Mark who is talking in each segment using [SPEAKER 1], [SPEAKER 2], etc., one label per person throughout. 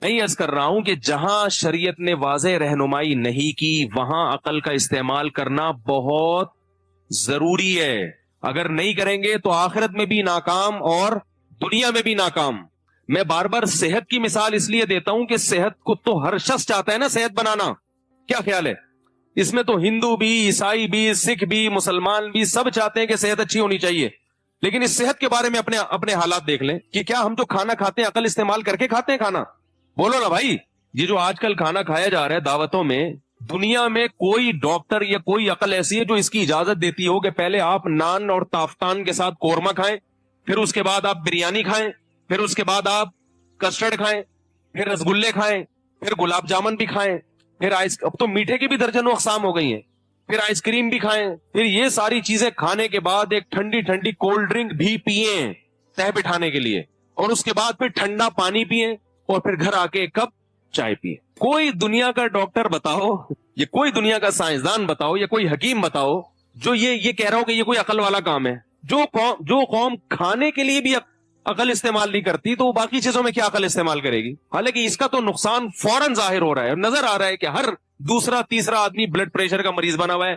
[SPEAKER 1] میں عرض کر رہا ہوں کہ جہاں شریعت نے واضح رہنمائی نہیں کی وہاں عقل کا استعمال کرنا بہت ضروری ہے. اگر نہیں کریں گے تو آخرت میں بھی ناکام اور دنیا میں بھی ناکام. میں بار بار صحت کی مثال اس لیے دیتا ہوں کہ صحت کو تو ہر شخص چاہتا ہے نا صحت بنانا. کیا خیال ہے؟ اس میں تو ہندو بھی، عیسائی بھی، سکھ بھی، مسلمان بھی سب چاہتے ہیں کہ صحت اچھی ہونی چاہیے. لیکن اس صحت کے بارے میں اپنے حالات دیکھ لیں کہ کیا ہم جو کھانا کھاتے ہیں عقل استعمال کر کے کھاتے ہیں کھانا؟ بولو نا بھائی. یہ جو آج کل کھانا کھایا جا رہا ہے دعوتوں میں، دنیا میں کوئی ڈاکٹر یا کوئی عقل ایسی ہے جو اس کی اجازت دیتی ہو کہ پہلے آپ نان اور تافتان کے ساتھ قورمہ کھائیں، پھر اس کے بعد آپ بریانی کھائیں، پھر اس کے بعد آپ کسٹرڈ کھائیں، پھر رسگلے کھائیں، پھر گلاب جامن بھی کھائیں، پھر اب تو میٹھے کی بھی درجنوں اقسام ہو گئی ہیں، پھر آئس کریم بھی کھائیں، پھر یہ ساری چیزیں کھانے کے بعد ایک ٹھنڈی ٹھنڈی کولڈ ڈرنک بھی پیئیں تہ بٹھانے کے لیے، اور اس کے بعد پھر ٹھنڈا پانی پیئیں، اور پھر گھر آ کے ایک کپ چائے پیئیں. کوئی دنیا کا ڈاکٹر بتاؤ یا کوئی دنیا کا سائنسدان بتاؤ یا کوئی حکیم بتاؤ جو یہ کہہ رہا ہو کہ یہ کوئی عقل والا کام ہے. جو قوم کھانے کے لیے بھی عقل استعمال نہیں کرتی تو وہ باقی چیزوں میں کیا عقل استعمال کرے گی؟ حالانکہ اس کا تو نقصان فوراً ظاہر ہو رہا ہے، نظر آ رہا ہے کہ ہر دوسرا تیسرا آدمی بلڈ پریشر کا مریض بنا ہوا ہے،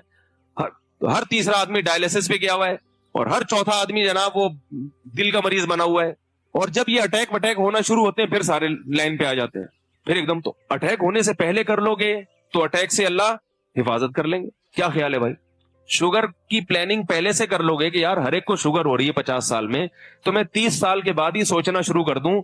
[SPEAKER 1] ہر تیسرا آدمی ڈائلیسس پہ گیا ہوا ہے، اور ہر چوتھا آدمی جناب وہ دل کا مریض بنا ہوا ہے. اور جب یہ اٹیک وٹیک ہونا شروع ہوتے ہیں پھر سارے لائن پہ آ جاتے ہیں. پھر ایک دم تو اٹیک ہونے سے پہلے کر لو گے تو اٹیک سے اللہ حفاظت کر لیں گے. کیا خیال ہے بھائی؟ شوگر کی پلاننگ پہلے سے کر لو گے کہ یار ہر ایک کو شوگر ہو رہی ہے 50 سال میں، تو میں 30 سال کے بعد ہی سوچنا شروع کر دوں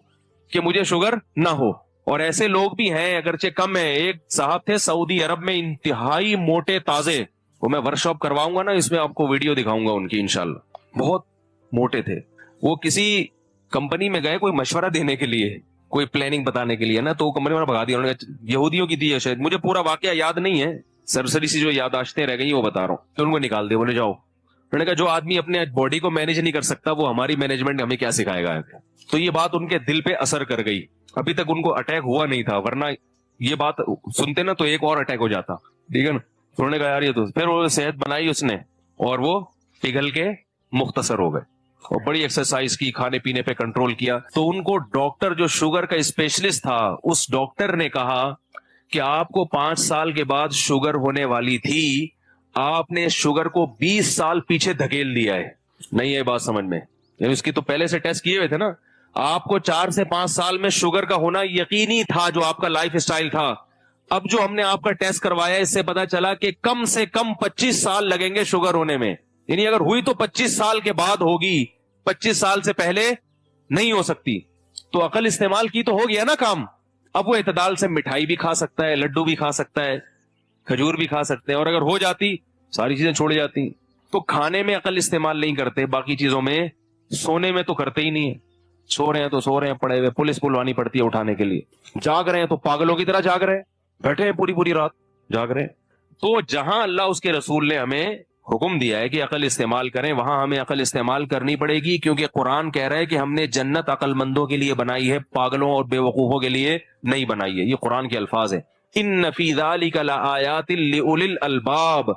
[SPEAKER 1] کہ مجھے شوگر نہ ہو. اور ایسے لوگ بھی ہیں اگرچہ کم ہیں. ایک صاحب تھے سعودی عرب میں انتہائی موٹے تازے، وہ میں ورکشاپ کرواؤں گا نا، اس میں آپ کو ویڈیو دکھاؤں گا ان کی انشاءاللہ. بہت موٹے تھے. وہ کسی کمپنی میں گئے کوئی مشورہ دینے کے لیے، کوئی پلاننگ بتانے کے لیے نا، تو کمپنی میں بھگا دیا. انہوں نے یہودیوں کی تھی شاید، مجھے پورا واقعہ یاد نہیں ہے، سرسری سی جو یاداشتیں رہ گئی وہ بتا رہا ہوں. تو ان کو نکال دے، بولے جاؤ. انہوں نے کہا جو آدمی اپنے باڈی کو مینج نہیں کر سکتا وہ ہماری مینجمنٹ ہمیں کیا سکھائے گا. تو یہ بات ان کے دل پہ اثر کر گئی. ابھی تک ان کو اٹیک ہوا نہیں تھا، ورنہ یہ بات سنتے نا تو ایک اور اٹیک ہو جاتا. ٹھیک ہے نا. انہوں نے کہا یار یہ تو پھر وہ صحت بنائی اس نے اور وہ پگھل کے مختصر ہو گئے، اور بڑی ایکسرسائز کی، کھانے پینے پہ کنٹرول کیا. تو ان کو ڈاکٹر جو شوگر کا اسپیشلسٹ تھا اس ڈاکٹر نے کہا کہ آپ کو 5 سال کے بعد شوگر ہونے والی تھی، آپ نے شوگر کو 20 سال پیچھے دھکیل دیا ہے. نہیں ہے بات سمجھ میں؟ یعنی اس کی تو پہلے سے ٹیسٹ کیے ہوئے تھے نا. آپ کو 4 سے 5 سال میں شوگر کا ہونا یقینی تھا جو آپ کا لائف اسٹائل تھا. اب جو ہم نے آپ کا ٹیسٹ کروایا اس سے پتا چلا کہ کم سے کم 25 سال لگیں گے شوگر ہونے میں. یعنی اگر ہوئی تو 25 سال کے بعد ہوگی، 25 سال سے پہلے نہیں ہو سکتی. تو عقل استعمال کی تو ہو گیا نا کام. اب وہ اعتدال سے مٹھائی بھی کھا سکتا ہے، لڈو بھی کھا سکتا ہے، کھجور بھی کھا سکتے ہیں، اور اگر ہو جاتی ساری چیزیں چھوڑ جاتی. تو کھانے میں عقل استعمال نہیں کرتے، باقی چیزوں میں. سونے میں تو کرتے ہی نہیں ہے. سو رہے ہیں تو سو رہے ہیں پڑے ہوئے، پولیس بلوانی پڑتی ہے اٹھانے کے لیے. جاگ رہے ہیں تو پاگلوں کی طرح جاگ رہے ہیں، بیٹھے ہیں پوری رات جاگ رہے ہیں. تو جہاں اللہ اس کے رسول نے ہمیں حکم دیا ہے کہ عقل استعمال کریں وہاں ہمیں عقل استعمال کرنی پڑے گی، کیونکہ قرآن کہہ رہا ہے کہ ہم نے جنت عقل مندوں کے لیے بنائی ہے، پاگلوں اور بے وقوفوں کے لیے نہیں بنائی ہے. یہ قرآن کے الفاظ ہیں. ان فی ذلک لآیات لأولی الالباب،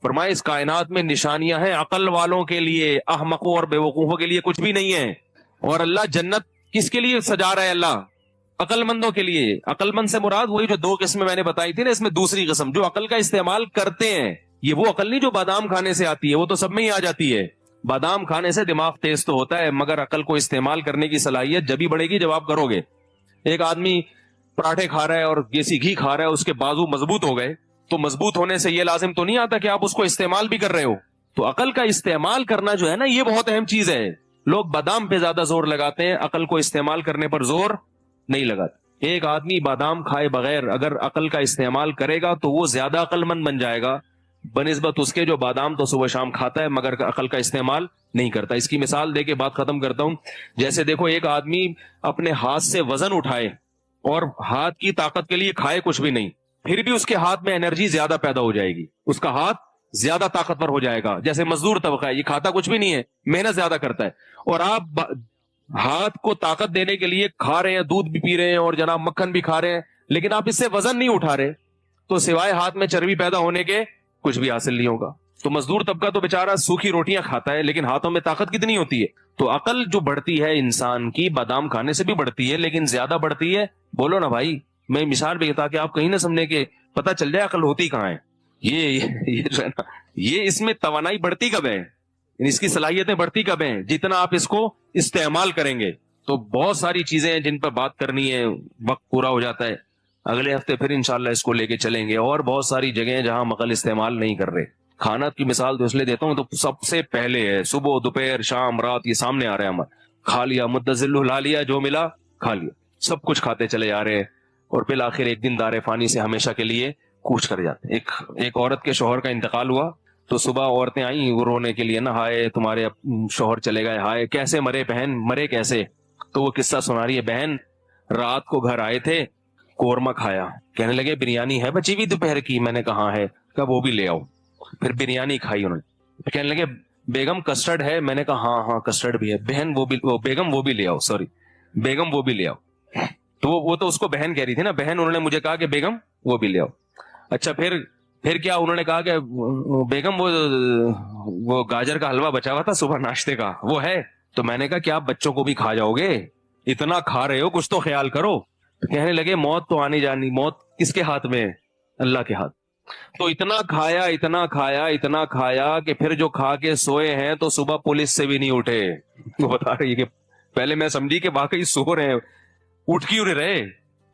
[SPEAKER 1] فرمائے اس کائنات میں نشانیاں ہیں عقل والوں کے لیے، احمقوں اور بے وقوفوں کے لیے کچھ بھی نہیں ہے. اور اللہ جنت کس کے لیے سجا رہا ہے؟ اللہ عقل مندوں کے لیے. عقل مند سے مراد وہی جو 2 قسمیں میں نے بتائی تھی نا، اس میں دوسری قسم جو عقل کا استعمال کرتے ہیں. یہ وہ عقل نہیں جو بادام کھانے سے آتی ہے، وہ تو سب میں ہی آ جاتی ہے. بادام کھانے سے دماغ تیز تو ہوتا ہے، مگر عقل کو استعمال کرنے کی صلاحیت جبھی بڑھے گی جب آپ کرو گے. ایک آدمی پراٹھے کھا رہا ہے اور دیسی گھی کھا رہا ہے، اس کے بازو مضبوط ہو گئے، تو مضبوط ہونے سے یہ لازم تو نہیں آتا کہ آپ اس کو استعمال بھی کر رہے ہو. تو عقل کا استعمال کرنا جو ہے نا یہ بہت اہم چیز ہے. لوگ بادام پہ زیادہ زور لگاتے ہیں، عقل کو استعمال کرنے پر زور نہیں لگاتے. ایک آدمی بادام کھائے بغیر اگر عقل کا استعمال کرے گا تو وہ زیادہ عقل مند بن جائے گا بنسبت اس کے جو بادام تو صبح شام کھاتا ہے مگر عقل کا استعمال نہیں کرتا. اس کی مثال دے کے بات ختم کرتا ہوں. جیسے دیکھو ایک آدمی اپنے ہاتھ سے وزن اٹھائے اور ہاتھ کی طاقت کے لیے کھائے کچھ بھی نہیں، پھر بھی اس کے ہاتھ میں انرجی زیادہ پیدا ہو جائے گی، اس کا ہاتھ زیادہ طاقتور ہو جائے گا. جیسے مزدور طبقہ ہے، یہ کھاتا کچھ بھی نہیں ہے، محنت زیادہ کرتا ہے، اور آپ ہاتھ کو طاقت دینے کے لیے کھا رہے ہیں، دودھ بھی پی رہے ہیں اور جناب مکھن بھی کھا رہے ہیں، لیکن آپ اس سے وزن نہیں اٹھا رہے، تو سوائے ہاتھ میں چربی پیدا ہونے کے کچھ بھی حاصل نہیں ہوگا. تو مزدور طبقہ تو بیچارہ سوکھی روٹیاں کھاتا ہے، لیکن ہاتھوں میں طاقت کتنی ہوتی ہے. تو عقل جو بڑھتی ہے انسان کی بادام کھانے سے بھی بڑھتی ہے، لیکن زیادہ بڑھتی ہے. بولو نا بھائی، میں مثال بھی تاکہ آپ کہیں نہ سمجھیں کہ پتہ چل جائے عقل ہوتی کہاں ہے. یہ جو ہے نا، یہ اس میں توانائی بڑھتی کب ہے، اس کی صلاحیتیں بڑھتی کب ہیں؟ جتنا آپ اس کو استعمال کریں گے. تو بہت ساری چیزیں ہیں جن پر بات کرنی ہے، وقت پورا ہو جاتا ہے. اگلے ہفتے پھر انشاءاللہ اس کو لے کے چلیں گے. اور بہت ساری جگہیں ہیں جہاں عقل استعمال نہیں کر رہے. کھانا کی مثال تو اس لیے دیتا ہوں، تو سب سے پہلے ہے صبح دوپہر شام رات، یہ سامنے آ رہا ہے ہمارا. کھا لیا متزل لا لیا، جو ملا کھا لیا، سب کچھ کھاتے چلے جا رہے ہیں، اور بالآخر ایک دن دار فانی سے ہمیشہ کے لیے کوچ کر جاتے ہیں. ایک عورت کے شوہر کا انتقال ہوا تو صبح عورتیں آئیں وہ رونے کے لیے نا، ہائے تمہارے شوہر چلے گئے، ہائے کیسے مرے بہن، مرے کیسے؟ تو وہ قصہ سنا رہی ہے، بہن رات کو گھر آئے تھے، قورمہ کھایا، کہنے لگے بریانی ہے بچی ہوئی دوپہر کی. میں نے کہا ہے، کہا وہ بھی لے آؤ. پھر بریانی کھائی انہوں نے. کہنے لگے بیگم کسٹرڈ ہے. میں نے کہا ہاں ہاں کسٹرڈ بھی ہے. بہن بیگم وہ بھی لے آؤ، سوری بیگم وہ بھی لے آؤ. تو وہ تو اس کو بہن کہہ رہی تھی نا، بہن انہوں نے مجھے کہا کہ بیگم وہ بھی لے آؤ. اچھا پھر کیا انہوں نے کہا کہ بیگم وہ گاجر کا حلوہ بچا ہوا تھا صبح ناشتے کا، وہ ہے. تو میں نے کہا کہ آپ بچوں کو بھی کھا جاؤ گے، اتنا کھا رہے ہو کچھ تو خیال کرو. کہنے لگے موت تو آنی جانی، موت کس کے ہاتھ میں ہے؟ اللہ کے ہاتھ. تو اتنا کھایا اتنا کھایا اتنا کھایا کہ پھر جو کھا کے سوئے ہیں تو صبح پولیس سے بھی نہیں اٹھے. وہ بتا رہی ہے کہ پہلے میں سمجھی کہ واقعی سو رہے ہیں، اٹھ کیوں نہیں رہے.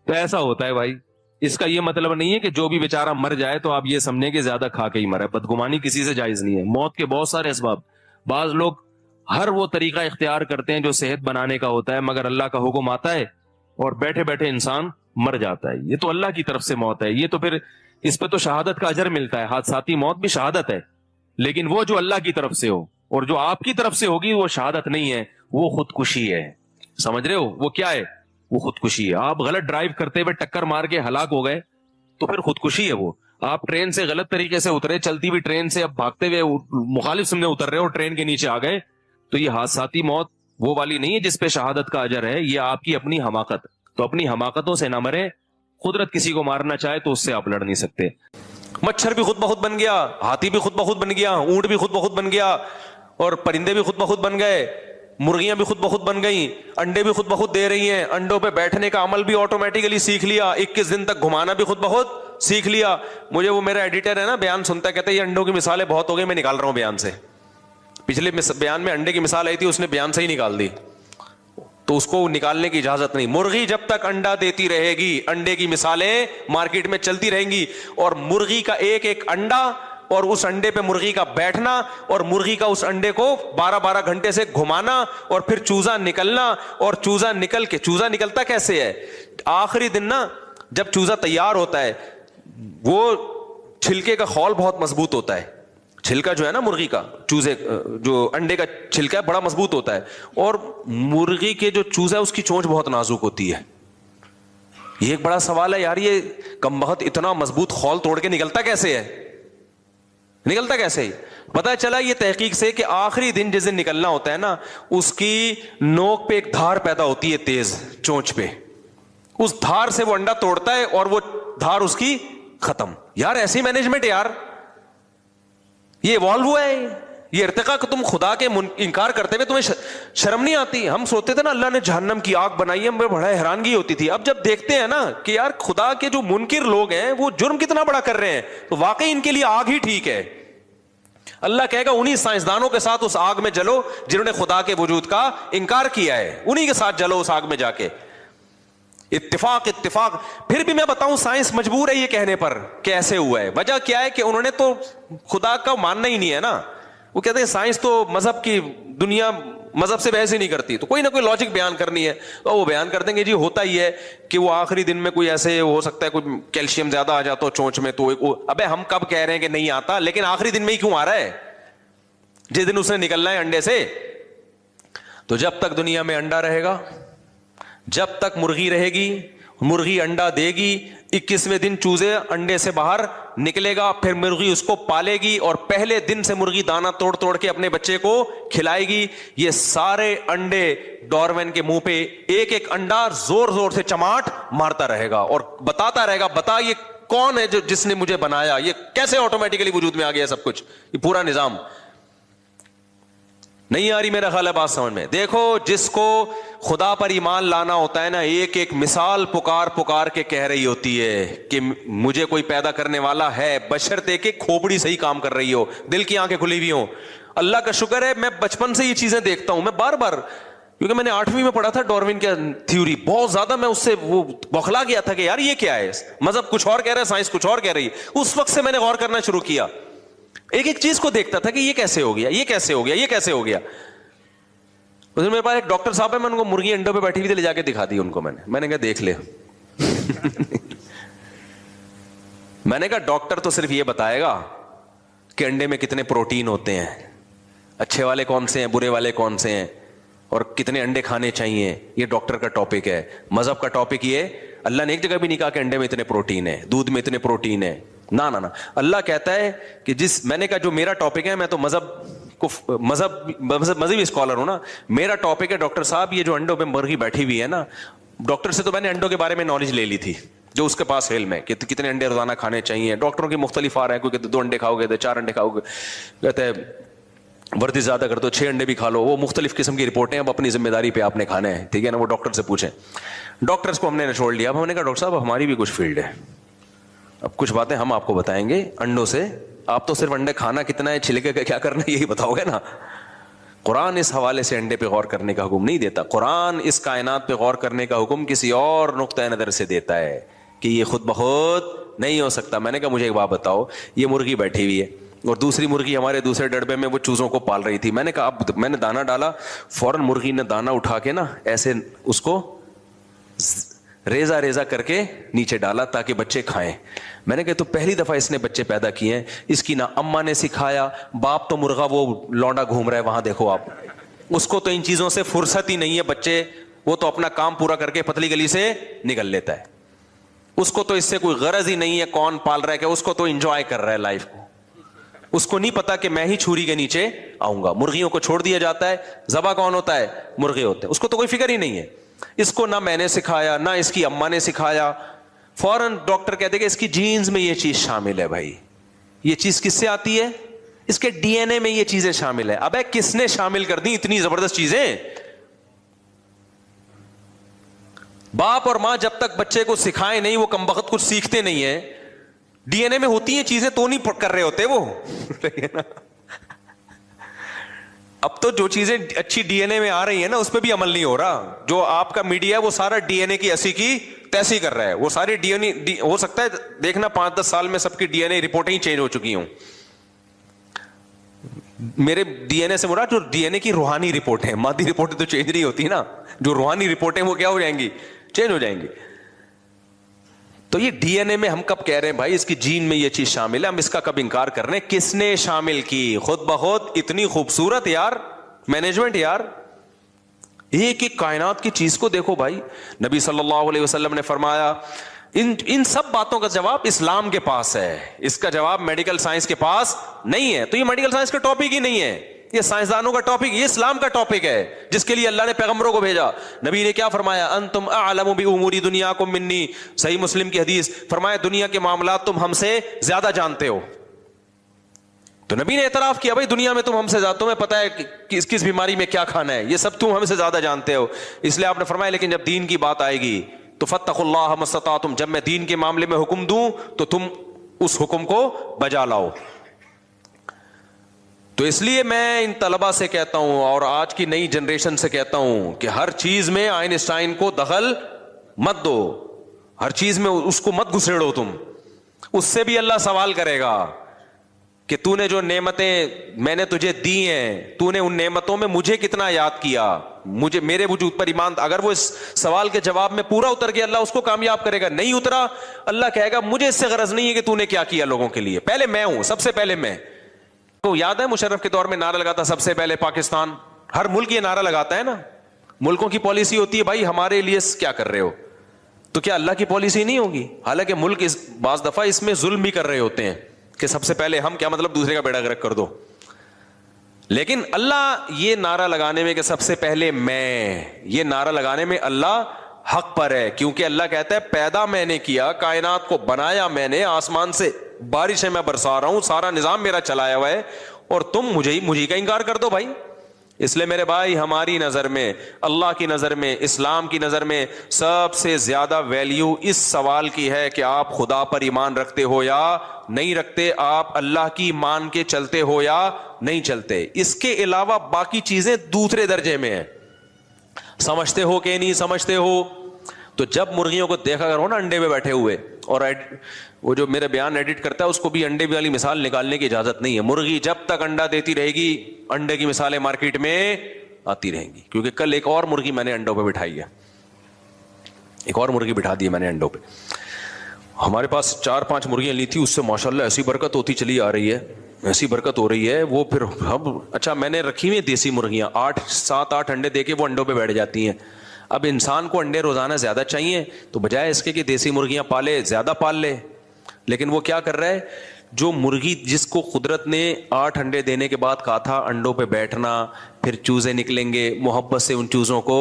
[SPEAKER 1] تو ایسا ہوتا ہے بھائی. اس کا یہ مطلب نہیں ہے کہ جو بھی بیچارہ مر جائے تو آپ یہ سمجھیں کہ زیادہ کھا کے ہی مرے. بدگمانی کسی سے جائز نہیں ہے. موت کے بہت سارے اسباب، بعض لوگ ہر وہ طریقہ اختیار کرتے ہیں جو صحت بنانے کا ہوتا ہے، مگر اللہ کا حکم آتا ہے اور بیٹھے بیٹھے انسان مر جاتا ہے. یہ تو اللہ کی طرف سے موت ہے. یہ تو پھر اس پہ تو شہادت کا اجر ملتا ہے. حادثاتی موت بھی شہادت ہے، لیکن وہ جو اللہ کی طرف سے ہو، اور جو آپ کی طرف سے ہوگی وہ شہادت نہیں ہے، وہ خودکشی ہے. سمجھ رہے ہو؟ وہ کیا ہے؟ وہ خودکشی ہے. آپ غلط ڈرائیو کرتے ہوئے ٹکر مار کے ہلاک ہو گئے تو پھر خودکشی ہے. وہ آپ ٹرین سے غلط طریقے سے اترے، چلتی ہوئی ٹرین سے اب بھاگتے ہوئے مخالف سمت اتر رہے ہو، ٹرین کے نیچے آ گئے، تو یہ حادثاتی موت وہ والی نہیں ہے جس پہ شہادت کا اجر ہے. یہ آپ کی اپنی حماقت. تو اپنی حماقتوں سے نہ مرے. قدرت کسی کو مارنا چاہے تو اس سے آپ لڑ نہیں سکتے.
[SPEAKER 2] مچھر بھی خود بخود بن گیا، ہاتھی بھی خود بخود بن گیا، اونٹ بھی خود بخود بن گیا، اور پرندے بھی خود بخود بن گئے، مرغیاں بھی خود بخود بن گئیں، انڈے بھی خود بخود دے رہی ہیں، انڈوں پہ بیٹھنے کا عمل بھی آٹومیٹیکلی سیکھ لیا، 21 دن تک گھمانا بھی خود بخود سیکھ لیا. مجھے وہ میرا ایڈیٹر ہے نا بیان سنتا ہے، کہتا ہے یہ انڈوں کی مثالیں بہت ہو گئی، میں نکال رہا ہوں بیان سے. پچھلے بیان میں انڈے کی مثال آئی تھی، اس نے بیان سے ہی نکال دی، تو اس کو نکالنے کی اجازت نہیں. مرغی جب تک انڈا دیتی رہے گی، انڈے کی مثالیں مارکیٹ میں چلتی رہیں گی، اور مرغی کا ایک ایک انڈا اور اس انڈے پہ مرغی کا بیٹھنا، اور مرغی کا اس انڈے کو 12 گھنٹے سے گھمانا، اور پھر چوزا نکلنا، اور چوزا نکل کے، چوزا نکلتا کیسے ہے؟ آخری دن نا جب چوزا تیار ہوتا ہے، وہ چھلکے کا خول بہت مضبوط ہوتا ہے. چھلکا جو ہے نا مرغی کا، چوزے جو انڈے کا چھلکا ہے بڑا مضبوط ہوتا ہے، اور مرغی کے جو چوزا ہے اس کی چونچ بہت نازک ہوتی ہے. یہ ایک بڑا سوال ہے یار، یہ کم بخت اتنا مضبوط خول توڑ کے نکلتا کیسے ہے؟ نکلتا کیسے؟ پتہ چلا یہ تحقیق سے کہ آخری دن جس دن نکلنا ہوتا ہے نا، اس کی نوک پہ ایک دھار پیدا ہوتی ہے تیز، چونچ پہ، اس دھار سے وہ انڈا توڑتا ہے اور وہ دھار اس کی ختم. یار ایسی مینجمنٹ یار، یہ ایوالو ہوا ہے. یہ ارتقا کہ تم خدا کے انکار کرتے ہوئے تمہیں شرم نہیں آتی. ہم سوچتے تھے نا اللہ نے جہنم کی آگ بنائی ہے، ہمیں بڑا حیرانگی ہوتی تھی. اب جب دیکھتے ہیں نا کہ یار خدا کے جو منکر لوگ ہیں وہ جرم کتنا بڑا کر رہے ہیں، تو واقعی ان کے لیے آگ ہی ٹھیک ہے. اللہ کہے گا انہی سائنسدانوں کے ساتھ اس آگ میں جلو جنہوں نے خدا کے وجود کا انکار کیا ہے، انہی کے ساتھ جلو اس آگ میں جا کے. اتفاق. پھر بھی میں بتاؤں سائنس مجبور ہے یہ کہنے پر کہ ایسے ہوا ہے. وجہ کیا ہے کہ انہوں نے تو خدا کا ماننا ہی نہیں ہے نا. وہ کہتے ہیں سائنس تو مذہب کی دنیا مذہب سے بحث ہی نہیں کرتی، تو کوئی نہ کوئی لاجک بیان کرنی ہے تو وہ بیان کر دیں گے. جی ہوتا ہی ہے کہ وہ آخری دن میں کوئی ایسے ہو سکتا ہے کوئی کیلشیم زیادہ آ جاتا ہو چونچ میں، تو ابے ہم کب کہہ رہے ہیں کہ نہیں آتا، لیکن آخری دن میں ہی کیوں آ رہا ہے جس دن اس نے نکلنا ہے انڈے سے. تو جب تک دنیا میں انڈا رہے گا، جب تک مرغی رہے گی، مرغی انڈا دے گی، 21ویں دن چوزے انڈے سے باہر نکلے گا، پھر مرغی اس کو پالے گی اور پہلے دن سے مرغی دانا توڑ توڑ کے اپنے بچے کو کھلائے گی. یہ سارے انڈے ڈارون کے منہ پہ ایک ایک انڈا زور زور سے چماٹ مارتا رہے گا اور بتاتا رہے گا، بتا یہ کون ہے جو جس نے مجھے بنایا, یہ کیسے آٹومیٹکلی وجود میں آ گیا سب کچھ, یہ پورا نظام. نہیں آ رہی میرا خیال ہے بات سمجھ میں. دیکھو جس کو خدا پر ایمان لانا ہوتا ہے نا, ایک ایک مثال پکار پکار کے کہہ رہی ہوتی ہے کہ مجھے کوئی پیدا کرنے والا ہے, بشرطے کہ کھوپڑی صحیح کام کر رہی ہو, دل کی آنکھیں کھلی ہوئی ہوں. اللہ کا شکر ہے میں بچپن سے یہ چیزیں دیکھتا ہوں, میں بار بار, کیونکہ میں نے 8ویں میں پڑھا تھا ڈاروین کا تھیوری, بہت زیادہ میں اس سے وہ بوکھلا گیا تھا کہ یار یہ کیا ہے, مذہب کچھ اور کہہ رہا ہے, سائنس کچھ اور کہہ رہی ہے. اس وقت سے میں نے غور کرنا شروع کیا, ایک ایک چیز کو دیکھتا تھا کہ یہ کیسے ہو گیا, یہ کیسے ہو گیا, یہ کیسے ہو گیا. اس میرے پاس ایک ڈاکٹر صاحب ہے, میں ان کو مرغی انڈوں پہ بیٹھی ہوئی تھی, لے جا کے دکھا دی ان کو. میں نے کہا دیکھ لے. میں نے کہا ڈاکٹر تو صرف یہ بتائے گا کہ انڈے میں کتنے پروٹین ہوتے ہیں, اچھے والے کون سے ہیں, برے والے کون سے ہیں, اور کتنے انڈے کھانے چاہیے. یہ ڈاکٹر کا ٹاپک ہے. مذہب کا ٹاپک یہ, اللہ نے ایک جگہ بھی نہیں کہا کہ انڈے میں اتنے پروٹین ہے, دودھ میں اتنے پروٹین ہے. نہ نہ, اللہ کہتا ہے کہ میں نے کہا جو میرا ٹاپک ہے, میں تو مذہبی اسکالر ہوں نا, میرا ٹاپک ہے ڈاکٹر صاحب یہ جو انڈوں پہ مرغی بیٹھی ہوئی ہے نا, ڈاکٹر سے تو میں نے انڈوں کے بارے میں نالج لے لی تھی جو اس کے پاس علم ہے کہ کتنے انڈے روزانہ کھانے چاہیے. ڈاکٹروں کی مختلف آ رہا ہے, کوئی کہتے 2 انڈے کھاؤ گے, 4 انڈے کھاؤ گے, کہتے ہیں ورزش زیادہ کر دو 6 انڈے بھی کھا لو. وہ مختلف قسم کی رپورٹیں, اب اپنی ذمہ داری پہ آپ نے کھانے ہیں, ٹھیک ہے نا, وہ ڈاکٹر سے پوچھیں. ڈاکٹرس کو ہم نے چھوڑ لیا. اب ہم نے کہا ڈاکٹر صاحب ہماری بھی کچھ فیلڈ ہے, اب کچھ باتیں ہم آپ کو بتائیں گے انڈوں سے. آپ تو صرف انڈے کھانا کتنا ہے, چھلکے کا کیا کرنا ہے, یہی بتاؤ گے نا. قرآن اس حوالے سے انڈے پہ غور کرنے کا حکم نہیں دیتا. قرآن اس کائنات پہ غور کرنے کا حکم کسی اور نقطۂ نظر سے دیتا ہے کہ یہ خود بخود نہیں ہو سکتا. میں نے کہا مجھے ایک بات بتاؤ, یہ مرغی بیٹھی ہوئی ہے اور دوسری مرغی ہمارے دوسرے ڈڑبے میں وہ چوزوں کو پال رہی تھی. میں نے کہا اب میں نے دانا ڈالا, فوراً مرغی نے دانا اٹھا کے نا ایسے اس کو ریزہ ریزہ کر کے نیچے ڈالا تاکہ بچے کھائیں. میں نے کہا تو پہلی دفعہ اس نے بچے پیدا کیے ہیں, اس کی نہ اماں نے سکھایا, باپ تو مرغا وہ لونڈا گھوم رہا ہے وہاں دیکھو آپ, اس کو تو ان چیزوں سے فرصت ہی نہیں ہے. بچے وہ تو اپنا کام پورا کر کے پتلی گلی سے نکل لیتا ہے, اس کو تو اس سے کوئی غرض ہی نہیں ہے کون پال رہا ہے, کہ اس کو تو انجوائے کر رہا ہے لائف کو. اس کو نہیں پتا کہ میں ہی چھری کے نیچے آؤں گا. مرغیوں کو چھوڑ دیا جاتا ہے, ذبح کون ہوتا ہے, مرغے ہوتے ہیں, اس کو تو کوئی فکر ہی نہیں ہے. اس کو نہ میں نے سکھایا نہ اس کی اماں نے سکھایا. فوراً ڈاکٹر کہتے کہ اس کی جینز میں یہ چیز شامل ہے. بھائی یہ چیز کس سے آتی ہے, اس کے ڈی این اے میں یہ چیزیں شامل ہے. ابے کس نے شامل کر دی اتنی زبردست چیزیں؟ باپ اور ماں جب تک بچے کو سکھائے نہیں, وہ کمبخت کچھ سیکھتے نہیں ہیں. ڈی این اے میں ہوتی ہیں چیزیں تو نہیں کر رہے ہوتے وہ. اب تو جو چیزیں اچھی ڈی این اے میں آ رہی ہیں نا اس پہ بھی عمل نہیں ہو رہا. جو آپ کا میڈیا ہے وہ سارا ڈی این اے کی ایسی کی تیسی کر رہا ہے. وہ ساری ڈی این اے ہو سکتا ہے دیکھنا 5-10 سال میں سب کی ڈی این اے رپورٹیں ہی چینج ہو چکی ہوں. میرے ڈی این اے سے مراد جو ڈی این اے کی روحانی رپورٹیں, مادی رپورٹیں تو چینج نہیں ہوتی نا, جو روحانی رپورٹیں وہ کیا ہو جائیں گی, چینج ہو جائیں گی. تو یہ ڈی این اے میں ہم کب کہہ رہے ہیں بھائی اس کی جین میں یہ چیز شامل ہے, ہم اس کا کب انکار کر رہے ہیں؟ کس نے شامل کی؟ خود بخود. اتنی خوبصورت یار مینجمنٹ یار, ایک ایک کائنات کی چیز کو دیکھو بھائی. نبی صلی اللہ علیہ وسلم نے فرمایا ان سب باتوں کا جواب اسلام کے پاس ہے, اس کا جواب میڈیکل سائنس کے پاس نہیں ہے. تو یہ میڈیکل سائنس کا ٹاپک ہی نہیں ہے, یہ سائنسدانوں کا ٹاپک, یہ اسلام کا ٹاپک ہے جس کے لیے اللہ نے پیغمبروں کو بھیجا. نبی نے کیا فرمایا, انتم اعلم بامور دنیاکم منی, صحیح مسلم کی حدیث, فرمایا دنیا کے معاملات تم ہم سے زیادہ جانتے ہو. تو نبی نے اعتراف کیا بھائی دنیا میں تم ہم سے زیادہ, تمہیں پتا ہے کس کس بیماری میں کیا کھانا ہے, یہ سب تم ہم سے زیادہ جانتے ہو. اس لیے آپ نے فرمایا لیکن جب دین کی بات آئے گی تو فاتقوا اللہ ما استطعتم, جب میں دین کے معاملے میں حکم دوں تو تم اس حکم کو بجا لاؤ. تو اس لیے میں ان طلبہ سے کہتا ہوں اور آج کی نئی جنریشن سے کہتا ہوں کہ ہر چیز میں آئنسٹائن کو دخل مت دو, ہر چیز میں اس کو مت گھسیڑو تم. اس سے بھی اللہ سوال کرے گا کہ تو نے جو نعمتیں میں نے تجھے دی ہیں, تو نے ان نعمتوں میں مجھے کتنا یاد کیا, مجھے میرے وجود پر ایمان. اگر وہ اس سوال کے جواب میں پورا اتر گیا اللہ اس کو کامیاب کرے گا, نہیں اترا اللہ کہے گا مجھے اس سے غرض نہیں ہے کہ تو نے کیا کیا لوگوں کے لیے, پہلے میں ہوں, سب سے پہلے میں. تو یاد ہے مشرف کے دور میں نعرہ لگاتا سب سے پہلے پاکستان, ہر ملک یہ نعرہ لگاتا ہے نا. ملکوں کی پالیسی ہوتی ہے بھائی ہمارے لیے کیا کر رہے ہو, تو کیا اللہ کی پالیسی نہیں ہوگی؟ حالانکہ ملک بعض دفعہ اس میں ظلم بھی کر رہے ہوتے ہیں کہ سب سے پہلے ہم, کیا مطلب دوسرے کا بیڑا غرق کر دو. لیکن اللہ یہ نعرہ لگانے میں کہ سب سے پہلے میں, یہ نعرہ لگانے میں اللہ حق پر ہے, کیونکہ اللہ کہتا ہے پیدا میں نے کیا, کائنات کو بنایا میں نے, آسمان سے بارشیں میں برسا رہا ہوں, سارا نظام میرا چلایا ہوا ہے, اور تم مجھے کا انکار کر دو بھائی. اس لیے میرے بھائی ہماری نظر میں, اللہ کی نظر میں, اسلام کی نظر میں سب سے زیادہ ویلیو اس سوال کی ہے کہ آپ خدا پر ایمان رکھتے ہو یا نہیں رکھتے, آپ اللہ کی مان کے چلتے ہو یا نہیں چلتے. اس کے علاوہ باقی چیزیں دوسرے درجے میں ہیں, سمجھتے ہو کہ نہیں سمجھتے ہو. تو جب مرغیوں کو دیکھا کرو نا انڈے پہ بیٹھے ہوئے, اور وہ جو میرے بیان ایڈٹ کرتا ہے اس کو بھی انڈے والی مثال نکالنے کی اجازت نہیں ہے. مرغی جب تک انڈا دیتی رہے گی انڈے کی مثالیں مارکیٹ میں آتی رہیں گی, کیونکہ کل ایک اور مرغی میں نے انڈوں پہ بٹھائی ہے, ایک اور مرغی بٹھا دی ہے میں نے انڈوں پہ. ہمارے پاس 4-5 مرغیاں لی تھی, اس سے ماشاءاللہ ایسی برکت ہوتی چلی آ رہی ہے, ایسی برکت ہو رہی ہے. وہ پھر اچھا میں نے رکھی ہوئی دیسی مرغیاں 7-8 انڈے دے کے وہ انڈوں پہ بیٹھ جاتی ہیں. اب انسان کو انڈے روزانہ زیادہ چاہیے, تو بجائے اس کے کہ دیسی مرغیاں پالے زیادہ پال لے, لیکن وہ کیا کر رہا ہے, جو مرغی جس کو قدرت نے 8 انڈے دینے کے بعد کہا تھا انڈوں پہ بیٹھنا, پھر چوزے نکلیں گے, محبت سے ان چوزوں کو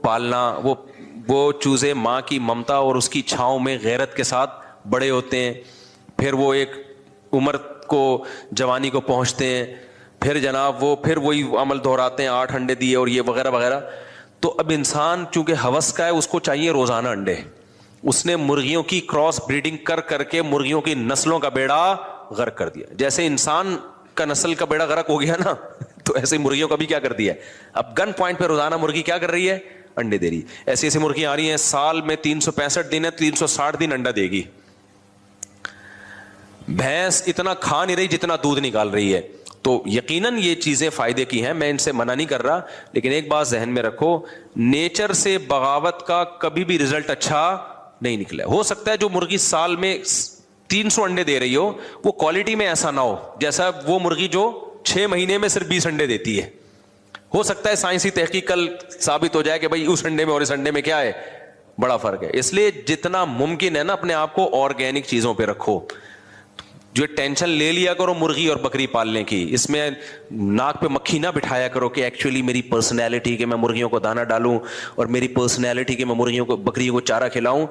[SPEAKER 2] پالنا, وہ چوزے ماں کی ممتا اور اس کی چھاؤں میں غیرت کے ساتھ بڑے ہوتے ہیں, پھر وہ ایک عمر کو جوانی کو پہنچتے ہیں, پھر جناب وہ پھر وہی عمل دہراتے ہیں, 8 انڈے دیے اور یہ وغیرہ وغیرہ. تو اب انسان چونکہ ہوس کا ہے, اس کو چاہیے روزانہ انڈے. اس نے مرغیوں کی کراس بریڈنگ کر کے مرغیوں کی نسلوں کا بیڑا غرق کر دیا. جیسے انسان کا نسل کا بیڑا غرق ہو گیا نا, تو ایسے مرغیوں کا بھی کیا کر دیا ہے. اب گن پوائنٹ پہ روزانہ مرغی کیا کر رہی ہے, انڈے دے رہی. ایسی ایسی مرغیاں آ رہی ہیں سال میں 365 دن ہے, 360 دن انڈا دے گی. بھینس اتنا کھا نہیں رہی جتنا دودھ نکال رہی ہے. تو یقیناً یہ چیزیں فائدے کی ہیں, میں ان سے منع نہیں کر رہا, لیکن ایک بات ذہن میں رکھو, نیچر سے بغاوت کا کبھی بھی رزلٹ اچھا نہیں نکلا. ہو سکتا ہے جو مرغی سال میں 300 انڈے دے رہی ہو, وہ کوالٹی میں ایسا نہ ہو جیسا وہ مرغی جو 6 مہینے میں صرف 20 انڈے دیتی ہے. ہو سکتا ہے سائنسی تحقیق کل ثابت ہو جائے کہ بھائی اس انڈے میں اور اس انڈے میں کیا ہے, بڑا فرق ہے. اس لیے جتنا ممکن ہے نا اپنے آپ کو آرگینک چیزوں پہ رکھو. جو ٹینشن لے لیا کرو مرغی اور بکری پالنے کی, اس میں ناک پہ مکھی نہ بٹھایا کرو کہ ایکچولی میری پرسنالٹی کہ میں مرغیوں کو دانہ ڈالوں, اور میری پرسنالٹی کہ میں مرغیوں کو بکریوں کو چارہ کھلاؤں.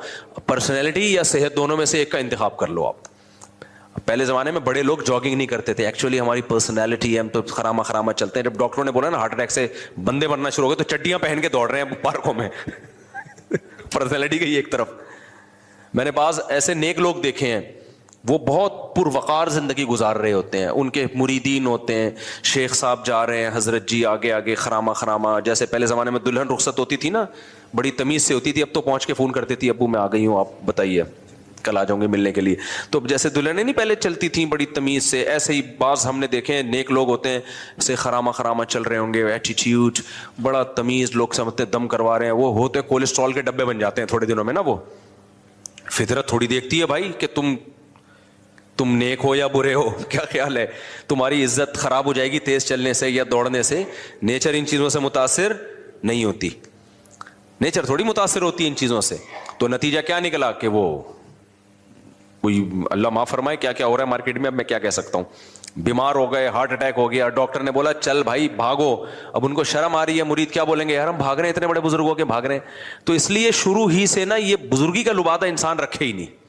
[SPEAKER 2] پرسنالٹی یا صحت دونوں میں سے ایک کا انتخاب کر لو آپ. پہلے زمانے میں بڑے لوگ جاگنگ نہیں کرتے تھے, ایکچولی ہماری پرسنالٹی ہے, ہم تو خراما چلتے ہیں. جب ڈاکٹروں نے بولا نا ہارٹ اٹیک سے بندے مرنا شروع ہو گئے, تو چڈیاں پہن کے دوڑ رہے ہیں پارکوں میں. پرسنالٹی کی ایک طرف. میں نے بعض ایسے نیک لوگ دیکھے ہیں, وہ بہت پروقار زندگی گزار رہے ہوتے ہیں, ان کے مریدین ہوتے ہیں, شیخ صاحب جا رہے ہیں, حضرت جی آگے آگے خراما. جیسے پہلے زمانے میں دلہن رخصت ہوتی تھی نا, بڑی تمیز سے ہوتی تھی, اب تو پہنچ کے فون کرتی تھی, ابو میں آ گئی ہوں, آپ بتائیے کل آ جاؤں گے ملنے کے لیے. تو جیسے دلہنیں نہیں پہلے چلتی تھیں بڑی تمیز سے, ایسے ہی بعض ہم نے دیکھے ہیں نیک لوگ ہوتے ہیں, ایسے خراما چل رہے ہوں گے, ایٹیٹیوڈ بڑا تمیز, لوگ سمجھتے دم کروا رہے ہیں, وہ ہوتے کولیسٹرول کے ڈبے بن جاتے ہیں تھوڑے دنوں میں نا. وہ فطرت تھوڑی دیکھتی ہے بھائی کہ تم نیک ہو یا برے ہو, کیا خیال ہے, تمہاری عزت خراب ہو جائے گی تیز چلنے سے یا دوڑنے سے. نیچر ان چیزوں سے متاثر نہیں ہوتی, نیچر تھوڑی متاثر ہوتی ہے ان چیزوں سے. تو نتیجہ کیا نکلا کہ وہ کوئی اللہ معاف فرمائے کیا کیا ہو رہا ہے مارکیٹ میں. اب میں کیا کہہ سکتا ہوں, بیمار ہو گئے, ہارٹ اٹیک ہو گیا, ڈاکٹر نے بولا چل بھائی بھاگو. اب ان کو شرم آ رہی ہے, مرید کیا بولیں گے, یار ہم بھاگ رہے ہیں, اتنے بڑے بزرگوں کے بھاگ رہے ہیں. تو اس لیے شروع ہی سے نا یہ بزرگی کا لبادہ انسان رکھے ہی نہیں.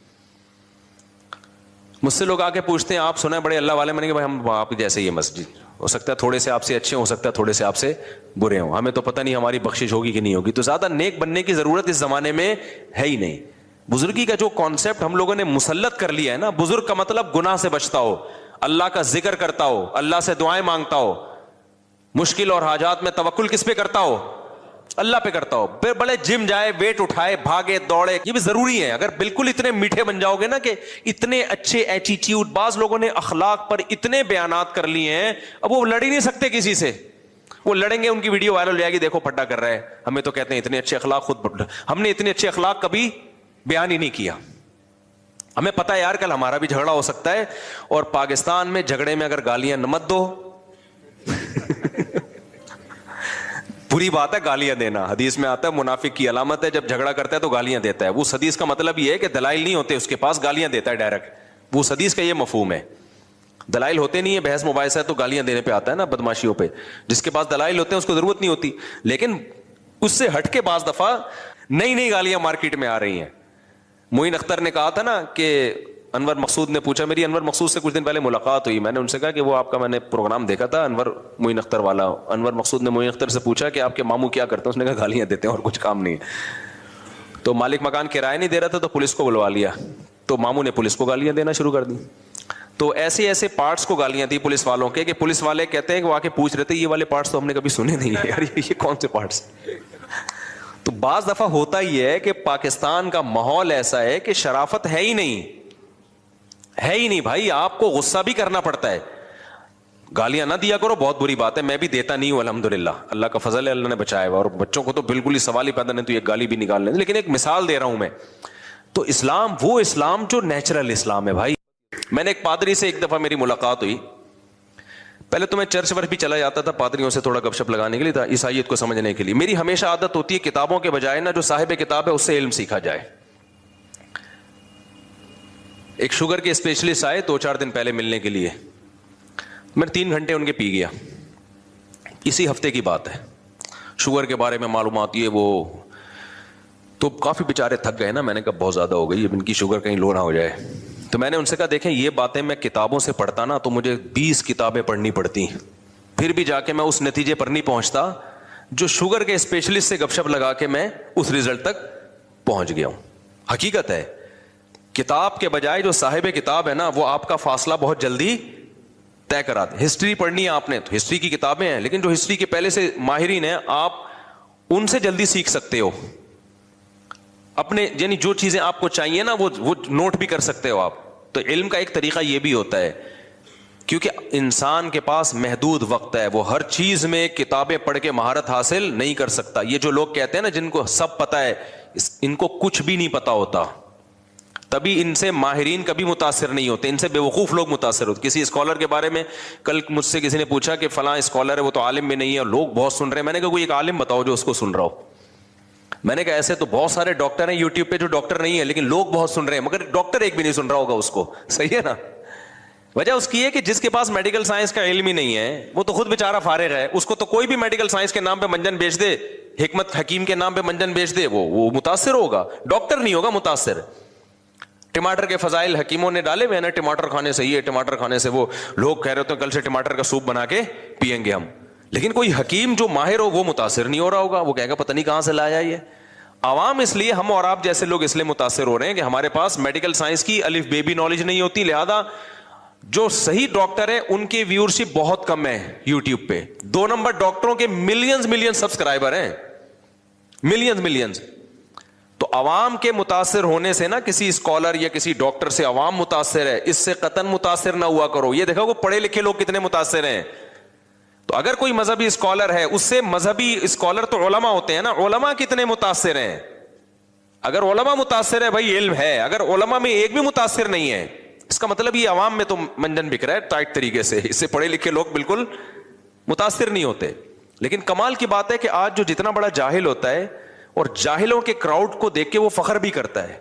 [SPEAKER 2] مجھ سے لوگ آ کے پوچھتے ہیں آپ سنا بڑے اللہ والے, میں نے کہا بھائی ہم آپ جیسے ہی مسجد, ہو سکتا ہے تھوڑے سے آپ سے اچھے, ہو سکتا ہے تھوڑے سے آپ سے برے ہوں, ہمیں تو پتہ نہیں ہماری بخشش ہوگی کہ نہیں ہوگی. تو زیادہ نیک بننے کی ضرورت اس زمانے میں ہے ہی نہیں. بزرگی کا جو کانسیپٹ ہم لوگوں نے مسلط کر لیا ہے نا, بزرگ کا مطلب گناہ سے بچتا ہو, اللہ کا ذکر کرتا ہو, اللہ سے دعائیں مانگتا ہو, مشکل اور حاجات میں توکل کس پہ کرتا ہو, اللہ پہ کرتا ہو. پھر بڑے جم جائے, ویٹ اٹھائے, بھاگے دوڑے, یہ بھی ضروری ہے. اگر بالکل اتنے میٹھے بن جاؤ گے نا کہ اتنے اچھے ایٹیٹیوڈ, بعض لوگوں نے اخلاق پر اتنے بیانات کر لیے ہیں, اب وہ لڑ ہی نہیں سکتے کسی سے. وہ لڑیں گے ان کی ویڈیو وائرل ہو جائے گی, دیکھو پھڈا کر رہا ہے. ہمیں تو کہتے ہیں اتنے اچھے اخلاق, خود ہم نے اتنے اچھے اخلاق کبھی بیان ہی نہیں کیا. ہمیں پتا ہے یار کل ہمارا بھی جھگڑا ہو سکتا ہے, اور پاکستان میں جھگڑے میں اگر گالیاں نہ مت دو بری بات ہے گالیاں دینا. حدیث میں آتا ہے منافق کی علامت ہے جب جھگڑا کرتا ہے تو گالیاں دیتا ہے. وہ حدیث کا مطلب یہ ہے کہ دلائل نہیں ہوتے اس کے پاس, گالیاں دیتا ہے ڈائریکٹ. وہ حدیث کا یہ مفہوم ہے. دلائل ہوتے نہیں ہے, بحث مباحثہ ہے تو گالیاں دینے پہ آتا ہے نا, بدماشیوں پہ. جس کے پاس دلائل ہوتے ہیں اس کو ضرورت نہیں ہوتی. لیکن اس سے ہٹ کے بعض دفعہ نئی نئی گالیاں مارکیٹ میں آ رہی ہیں. معین اختر نے کہا تھا نا کہ انور مقصود نے پوچھا, میری انور مقصود سے کچھ دن پہلے ملاقات ہوئی, میں نے ان سے کہا کہ وہ آپ کا میں نے پروگرام دیکھا تھا انور معین اختر والا. انور مقصود نے معین اختر سے پوچھا کہ آپ کے ماموں کیا کرتے ہیں, اس نے کہا گالیاں دیتے ہیں اور کچھ کام نہیں ہے. تو مالک مکان کرایہ نہیں دے رہا تھا تو پولیس کو بلوا لیا, تو ماموں نے پولیس کو گالیاں دینا شروع کر دی. تو ایسے ایسے پارٹس کو گالیاں دی پولیس والوں کے کہ پولیس والے کہتے ہیں کہ وہ آ کے پوچھ رہے تھے یہ والے پارٹس تو ہم نے کبھی سنے نہیں ہے یار, یہ کون سے پارٹس. تو بعض دفعہ ہوتا ہی ہے کہ پاکستان کا ماحول ایسا ہے کہ شرافت ہے ہی نہیں بھائی, آپ کو غصہ بھی کرنا پڑتا ہے. گالیاں نہ دیا کرو, بہت بری بات ہے, میں بھی دیتا نہیں ہوں الحمدللہ, اللہ کا فضل ہے, اللہ نے بچایا ہوا, اور بچوں کو تو بالکل ہی سوال ہی پیدا نہیں تو یہ گالی بھی نکال لیں, لیکن ایک مثال دے رہا ہوں میں. تو اسلام وہ اسلام جو نیچرل اسلام ہے بھائی. میں نے ایک پادری سے ایک دفعہ میری ملاقات ہوئی, پہلے تو میں چرچ ور بھی چلا جاتا تھا پادریوں سے تھوڑا گپ شپ لگانے کے لیے, عیسائیت کو سمجھنے کے لیے. میری ہمیشہ عادت ہوتی ہے کتابوں کے بجائے نا جو صاحب کتاب ہے اس سے علم سیکھا جائے. ایک شوگر کے اسپیشلسٹ آئے 2-4 دن پہلے ملنے کے لیے, میں 3 گھنٹے ان کے پی گیا. اسی ہفتے کی بات ہے, شوگر کے بارے میں معلومات یہ وہ, تو کافی بیچارے تھک گئے نا. میں نے کہا بہت زیادہ ہو گئی, اب ان کی شوگر کہیں لو نہ ہو جائے. تو میں نے ان سے کہا دیکھیں یہ باتیں میں کتابوں سے پڑھتا نا تو مجھے 20 کتابیں پڑھنی پڑتی, پھر بھی جا کے میں اس نتیجے پر نہیں پہنچتا جو شوگر کے اسپیشلسٹ سے گپ شپ لگا کے میں اس رزلٹ تک پہنچ گیا ہوں. حقیقت ہے, کتاب کے بجائے جو صاحب کتاب ہے نا وہ آپ کا فاصلہ بہت جلدی طے کرا دے. ہسٹری پڑھنی ہے آپ نے تو ہسٹری کی کتابیں ہیں, لیکن جو ہسٹری کے پہلے سے ماہرین ہیں آپ ان سے جلدی سیکھ سکتے ہو اپنے, یعنی جو چیزیں آپ کو چاہیے نا وہ نوٹ بھی کر سکتے ہو آپ. تو علم کا ایک طریقہ یہ بھی ہوتا ہے, کیونکہ انسان کے پاس محدود وقت ہے, وہ ہر چیز میں کتابیں پڑھ کے مہارت حاصل نہیں کر سکتا. یہ جو لوگ کہتے ہیں نا جن کو سب پتا ہے, ان کو کچھ بھی نہیں پتا ہوتا, تبھی ان سے ماہرین کبھی متاثر نہیں ہوتے, ان سے بے وقوف لوگ متاثر ہوتے. کسی اسکالر کے بارے میں کل مجھ سے کسی نے پوچھا کہ فلاں اسکالر ہے وہ تو عالم بھی نہیں ہے اور لوگ بہت سن رہے ہیں. میں نے کہا کوئی ایک عالم بتاؤ جو اس کو سن رہا ہو. میں نے کہا ایسے تو بہت سارے ڈاکٹر ہیں یوٹیوب پہ جو ڈاکٹر نہیں ہے لیکن لوگ بہت سن رہے ہیں, مگر ڈاکٹر ایک بھی نہیں سن رہا ہوگا اس کو. صحیح ہے نا. وجہ اس کی ہے کہ جس کے پاس میڈیکل سائنس کا علم ہی نہیں ہے وہ تو خود بیچارہ فارغ ہے, اس کو تو کوئی بھی میڈیکل سائنس کے نام پہ منجن بیچ دے, حکمت حکیم کے نام پہ منجن بیچ دے, وہ متاثر ہوگا, ڈاکٹر نہیں ہوگا متاثر. ٹماٹر کے فضائل حکیموں نے ڈالے ہوئے نا, ٹماٹر کھانے سے یہ, ٹماٹر کھانے سے وہ, لوگ کہہ رہے ہوتے ہیں کل سے ٹماٹر کا سوپ بنا کے پئیں گے ہم, لیکن کوئی حکیم جو ماہر ہو وہ متاثر نہیں ہو رہا ہوگا, وہ کہے گا پتہ نہیں کہاں سے لایا یہ. عوام اس لیے, ہم اور آپ جیسے لوگ اس لیے متاثر ہو رہے ہیں کہ ہمارے پاس میڈیکل سائنس کی الف بے بھی نالج نہیں ہوتی, لہذا جو صحیح ڈاکٹر ہیں ان کی ویورشپ بہت کم ہے یوٹیوب پہ. 2 نمبر ڈاکٹروں کے ملین سبسکرائبر ہیں, ملینز. تو عوام کے متاثر ہونے سے نا, کسی اسکالر یا کسی ڈاکٹر سے عوام متاثر ہے, اس سے قطعاً متاثر نہ ہوا کرو. یہ دیکھو وہ پڑھے لکھے لوگ کتنے متاثر ہیں. تو اگر کوئی مذہبی اسکالر ہے, اس سے مذہبی اسکالر تو علماء ہوتے ہیں نا, علماء کتنے متاثر ہیں. اگر علماء متاثر ہے بھائی علم ہے, اگر علماء میں ایک بھی متاثر نہیں ہے اس کا مطلب یہ عوام میں تو منجن بک رہا ہے ٹائٹ طریقے سے, اس سے پڑھے لکھے لوگ بالکل متاثر نہیں ہوتے. لیکن کمال کی بات ہے کہ آج جو جتنا بڑا جاہل ہوتا ہے اور جاہلوں کے کراؤڈ کو دیکھ کے وہ فخر بھی کرتا ہے.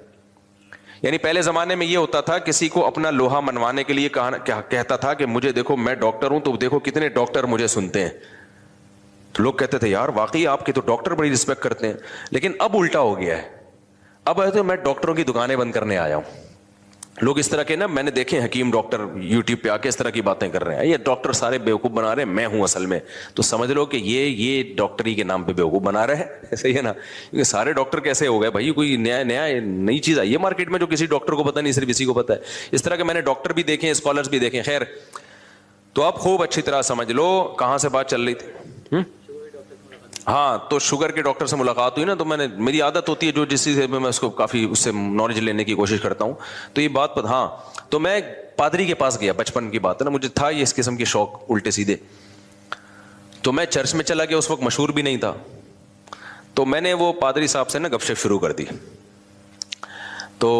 [SPEAKER 2] یعنی پہلے زمانے میں یہ ہوتا تھا, کسی کو اپنا لوہا منوانے کے لیے کہتا تھا کہ مجھے دیکھو میں ڈاکٹر ہوں تو دیکھو کتنے ڈاکٹر مجھے سنتے ہیں. تو لوگ کہتے تھے یار واقعی آپ کے تو ڈاکٹر بڑی رسپیکٹ کرتے ہیں. لیکن اب الٹا ہو گیا ہے, اب ہے تو میں ڈاکٹروں کی دکانیں بند کرنے آیا ہوں. لوگ اس طرح کے نا, میں نے دیکھے حکیم ڈاکٹر یوٹیوب پہ آ کے اس طرح کی باتیں کر رہے ہیں, یہ ڈاکٹر سارے بیوقوف بنا رہے ہیں, میں ہوں اصل میں. تو سمجھ لو کہ یہ ڈاکٹری کے نام پہ بیوقوف بنا رہے ہیں. صحیح ہے نا, کیونکہ سارے ڈاکٹر کیسے ہو گئے بھائی, کوئی نئی چیز آئی ہے مارکیٹ میں جو کسی ڈاکٹر کو پتہ نہیں, صرف اسی کو پتہ ہے. اس طرح کے میں نے ڈاکٹر بھی دیکھے, اسکالرز بھی دیکھے. خیر, تو آپ خوب اچھی طرح سمجھ لو کہاں سے بات چل رہی تھی. ہاں, تو شوگر کے ڈاکٹر سے ملاقات ہوئی نا, تو میری عادت ہوتی ہے جو جس چیز سے میں اس کو کافی اس سے نالج لینے کی کوشش کرتا ہوں. تو یہ بات ہاں, تو میں پادری کے پاس گیا, بچپن کی بات ہے نا, مجھے تھا یہ اس قسم کے شوق الٹے سیدھے. تو میں چرچ میں چلا گیا, اس وقت مشہور بھی نہیں تھا. تو میں نے وہ پادری صاحب سے نا گپ شپ شروع کر دی. تو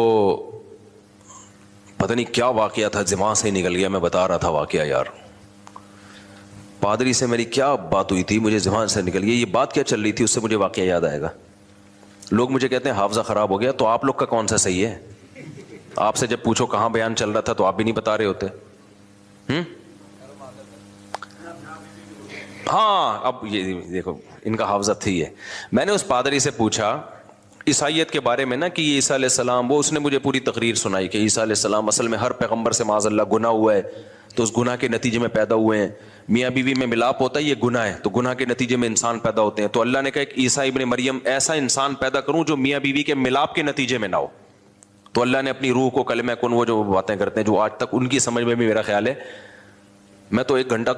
[SPEAKER 2] پتہ نہیں کیا واقعہ تھا, دماغ سے نکل گیا, میں بتا رہا تھا واقعہ یار. پادری سے میری کیا بات ہوئی تھی, مجھے زبان سے نکل گیا. یہ بات کیا چل رہی تھی اس سے مجھے واقعہ یاد آئے گا. لوگ مجھے کہتے ہیں حافظہ خراب ہو گیا, تو آپ لوگ کا کون سا صحیح ہے؟ آپ سے جب پوچھو کہاں بیان چل رہا تھا تو آپ بھی نہیں بتا رہے ہوتے. ہاں, اب یہ دیکھو ان کا حافظہ تھی ہے. میں نے اس پادری سے پوچھا عیسائیت کے بارے میں نا کہ عیسیٰ علیہ السلام، وہ اس نے مجھے پوری تقریر سنائی کہ عیسیٰ علیہ السلام اصل میں ہر پیغمبر سے معاذ اللہ گناہ ہوا ہے، تو اس گناہ کے نتیجے میں پیدا ہوئے ہیں. میاں بیوی میں ملاپ ہوتا ہے، یہ گناہ ہے، تو گناہ کے نتیجے میں انسان پیدا ہوتے ہیں. تو اللہ نے کہا کہ عیسیٰ ابن مریم ایسا انسان پیدا کروں جو میاں بیوی کے ملاپ کے نتیجے میں نہ ہو. تو اللہ نے اپنی روح کو کلمہ کن، وہ جو باتیں کرتے ہیں جو آج تک ان کی سمجھ میں بھی میرا خیال ہے، میں تو 1 گھنٹہ